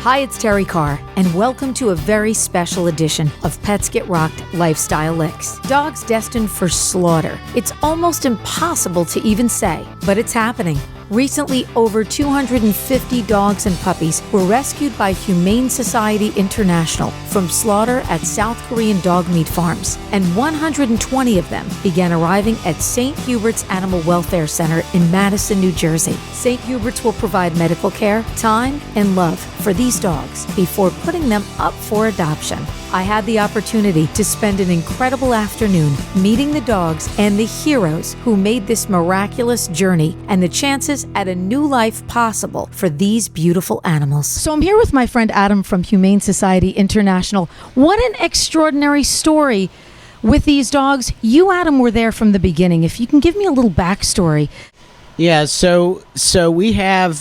Hi, it's Terrie Carr, and welcome to a very special edition of Pets Get Rocked Lifestyle Licks. Dogs destined for slaughter. It's almost impossible to even say, but it's happening. Recently, over 250 dogs and puppies were rescued by Humane Society International from slaughter at South Korean dog meat farms, and 120 of them began arriving at St Huberts Animal Welfare Center in Madison, New Jersey. St Huberts will provide medical care, time, and love for these dogs before putting them up for adoption. I had the opportunity to spend an incredible afternoon meeting the dogs and the heroes who made this miraculous journey and the chances at a new life possible for these beautiful animals. So I'm here with my friend Adam from Humane Society International. What an extraordinary story with these dogs. You, Adam, were there from the beginning. If you can give me a little backstory. Yeah, so we have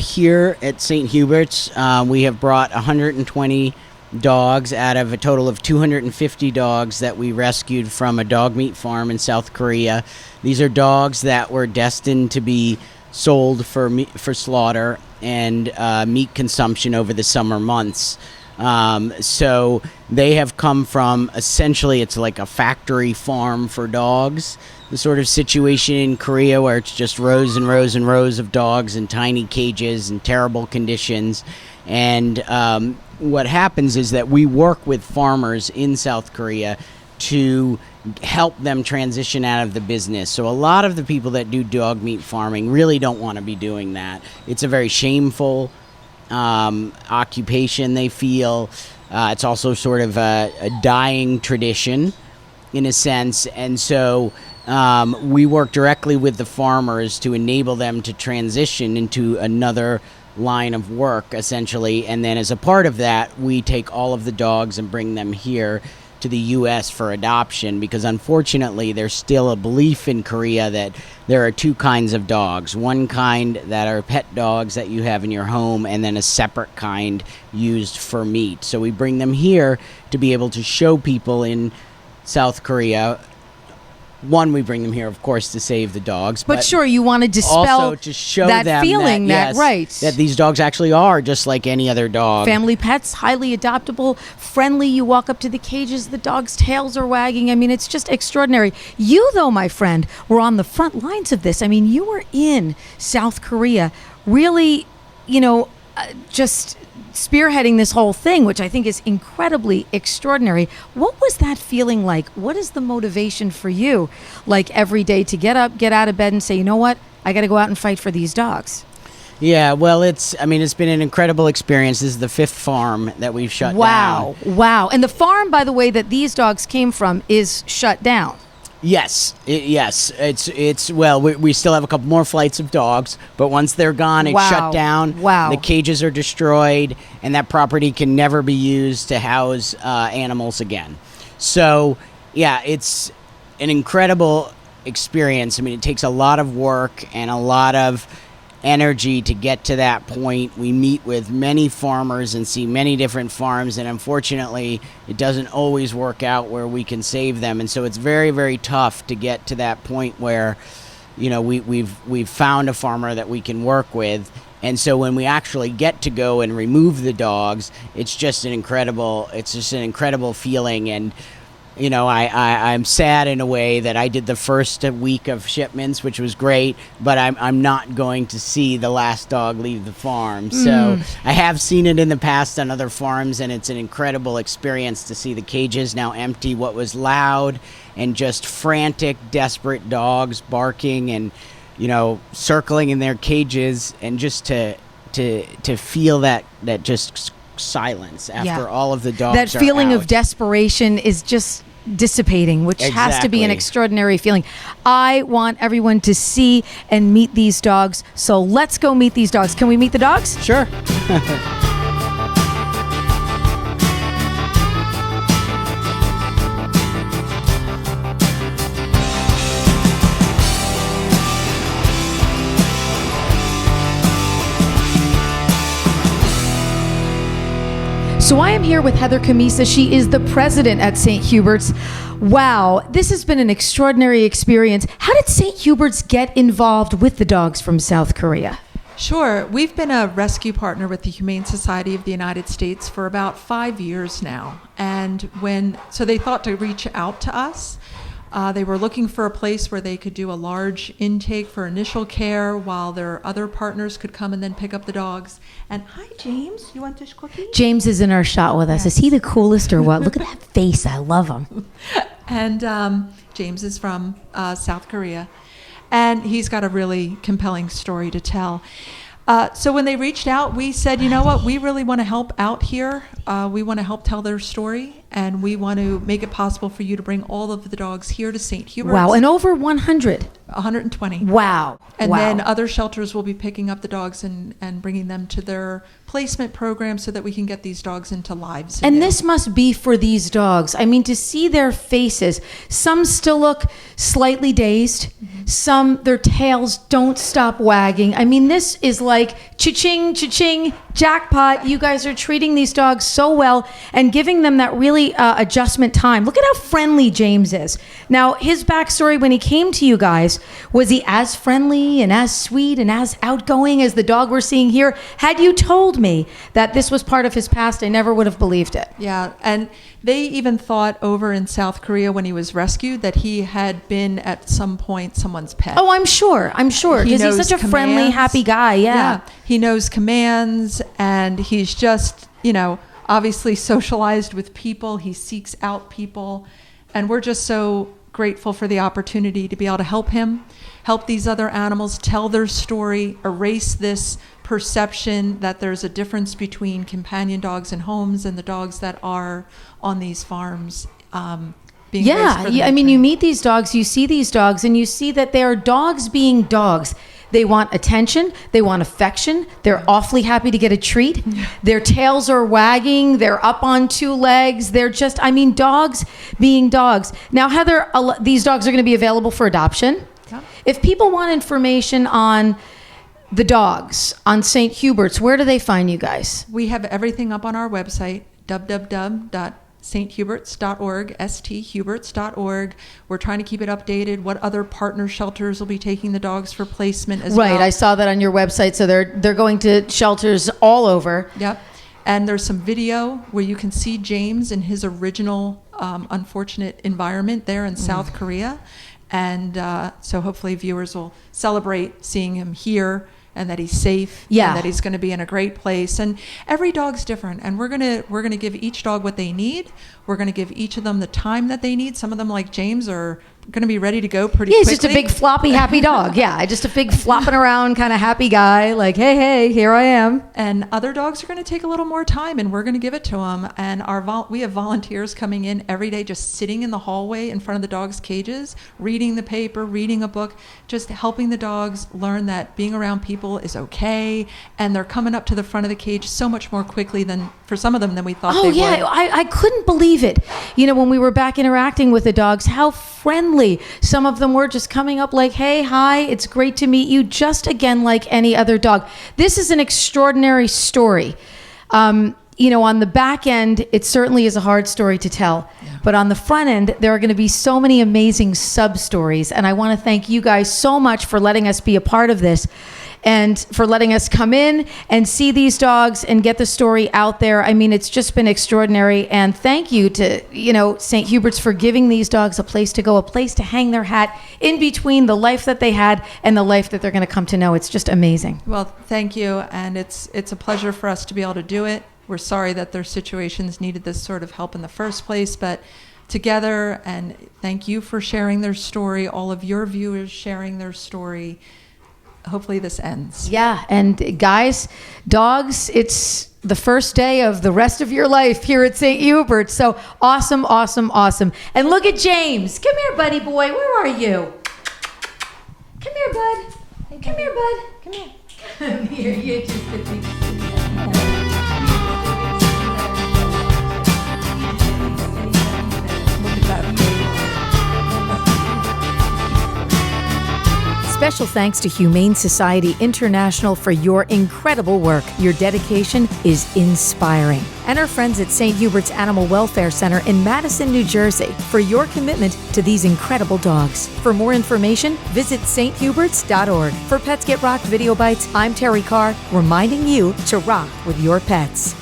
here at St. Huberts, we have brought 120 dogs out of a total of 250 dogs that we rescued from a dog meat farm in South Korea. These are dogs that were destined to be sold for slaughter and meat consumption over the summer months. So they have come from, essentially, it's like a factory farm for dogs. The sort of situation in Korea where it's just rows and rows and rows of dogs in tiny cages in terrible conditions. And what happens is that we work with farmers in South Korea to help them transition out of the business. So a lot of the people that do dog meat farming really don't want to be doing that. It's a very shameful occupation, they feel. It's also sort of a dying tradition in a sense. And so we work directly with the farmers to enable them to transition into another line of work, essentially. And then as a part of that, we take all of the dogs and bring them here to the U.S. for adoption, because unfortunately there's still a belief in Korea that there are two kinds of dogs. One kind that are pet dogs that you have in your home, and then a separate kind used for meat. So we bring them here to be able to show people in South Korea. One, we bring them here, of course, to save the dogs. But sure, you want to dispel also to show that them feeling, that, yes, right? That these dogs actually are just like any other dog. Family pets, highly adoptable, friendly. You walk up to the cages, the dogs' tails are wagging. I mean, it's just extraordinary. You, though, my friend, were on the front lines of this. I mean, you were in South Korea, really, just spearheading this whole thing, which I think is incredibly extraordinary. What was that feeling like? What is the motivation for you, like every day, to get up, get out of bed and say, you know what, I got to go out and fight for these dogs? Yeah, well, it's been an incredible experience. This is the 5th farm that we've shut down. Wow. And the farm, by the way, that these dogs came from is shut down. Yes. Well, we still have a couple more flights of dogs, but once they're gone, it's shut down. Wow. The cages are destroyed, and that property can never be used to house animals again. So, yeah, it's an incredible experience. I mean, it takes a lot of work and a lot of energy to get to that point. We meet with many farmers and see many different farms, and unfortunately it doesn't always work out where we can save them. And so it's very, very tough to get to that point where we've found a farmer that we can work with. And so when we actually get to go and remove the dogs, it's just an incredible feeling. And I'm sad in a way that I did the first week of shipments, which was great, but I'm not going to see the last dog leave the farm. So I have seen it in the past on other farms, and it's an incredible experience to see the cages now empty. What was loud and just frantic, desperate dogs barking and, circling in their cages, and just to feel that just silence after all of the dogs that feeling out. Of desperation is just dissipating, which has to be an extraordinary feeling. I want everyone to see and meet these dogs, so let's go meet these dogs. Can we meet the dogs? Sure. So I am here with Heather Camisa. She is the president at St. Huberts. Wow, this has been an extraordinary experience. How did St. Huberts get involved with the dogs from South Korea? Sure. We've been a rescue partner with the Humane Society of the United States for about 5 years now. And so they thought to reach out to us. They were looking for a place where they could do a large intake for initial care while their other partners could come and then pick up the dogs. And hi, James. You want this cookie? James is in our shot with us. Is he the coolest or what? Look at that face. I love him. And James is from South Korea. And he's got a really compelling story to tell. So when they reached out, we said, you know what, we really want to help out here. We want to help tell their story, and we want to make it possible for you to bring all of the dogs here to St. Huberts. Wow, and over 100. 120. Wow. And wow. then other shelters will be picking up the dogs and bringing them to their placement program so that we can get these dogs into lives. And again. this must be for these dogs. I mean, to see their faces. Some still look slightly dazed. Mm-hmm. Some, their tails don't stop wagging. I mean, this is like cha-ching, cha-ching, jackpot. You guys are treating these dogs so well and giving them that really adjustment time. Look at how friendly James is. Now, his backstory when he came to you guys, was he as friendly and as sweet and as outgoing as the dog we're seeing here? Had you told me that this was part of his past, I never would have believed it. Yeah, and they even thought over in South Korea when he was rescued that he had been at some point someone's pet. Oh, I'm sure, because he's such a friendly, happy guy, yeah. He knows commands, and he's just, obviously socialized with people. He seeks out people, and we're just so grateful for the opportunity to be able to help him, help these other animals tell their story, erase this perception that there's a difference between companion dogs in homes and the dogs that are on these farms. Being raised for the I mean, nurturing. you meet these dogs, you see these dogs, and you see that they are dogs being dogs. They want attention. They want affection. They're awfully happy to get a treat. Their tails are wagging. They're up on two legs. They're just, dogs being dogs. Now, Heather, these dogs are going to be available for adoption. Yeah. If people want information on the dogs, on St. Huberts, where do they find you guys? We have everything up on our website, www.sthuberts.org, sthuberts.org. We're trying to keep it updated. What other partner shelters will be taking the dogs for placement as well. Right, I saw that on your website. So they're going to shelters all over. Yep. And there's some video where you can see James in his original unfortunate environment there in South Korea. And so hopefully viewers will celebrate seeing him here, and that he's safe, yeah, and that he's going to be in a great place. And every dog's different, and we're gonna give each dog what they need. We're going to give each of them the time that they need. Some of them, like James, are going to be ready to go pretty quickly. He's just a big floppy happy dog. Yeah, just a big flopping around kind of happy guy. Like, hey, here I am. And other dogs are going to take a little more time, and we're going to give it to them. And we have volunteers coming in every day, just sitting in the hallway in front of the dogs' cages, reading the paper, reading a book, just helping the dogs learn that being around people is okay. And they're coming up to the front of the cage so much more quickly than, for some of them, than we thought they would. Oh, yeah, I couldn't believe it. When we were back interacting with the dogs, how friendly some of them were, just coming up like, hey, hi, it's great to meet you, just again like any other dog. This is an extraordinary story. On the back end, it certainly is a hard story to tell. Yeah. But on the front end, there are going to be so many amazing sub-stories. And I want to thank you guys so much for letting us be a part of this, and for letting us come in and see these dogs and get the story out there. It's just been extraordinary. And thank you to, St. Huberts for giving these dogs a place to go, a place to hang their hat in between the life that they had and the life that they're going to come to know. It's just amazing. Well, thank you. And it's a pleasure for us to be able to do it. We're sorry that their situations needed this sort of help in the first place, but together, and thank you for sharing their story, all of your viewers sharing their story. Hopefully this ends. Yeah, and guys, dogs, it's the first day of the rest of your life here at St. Huberts. So awesome, awesome, awesome. And look at James. Come here, buddy boy. Where are you? Come here, bud. Come here, bud. Come here. Come here. You're just a big... Special thanks to Humane Society International for your incredible work. Your dedication is inspiring. And our friends at St Huberts Animal Welfare Center in Madison, New Jersey, for your commitment to these incredible dogs. For more information, visit sthuberts.org. For Pets Get Rocked Video Bites, I'm Terrie Carr, reminding you to rock with your pets.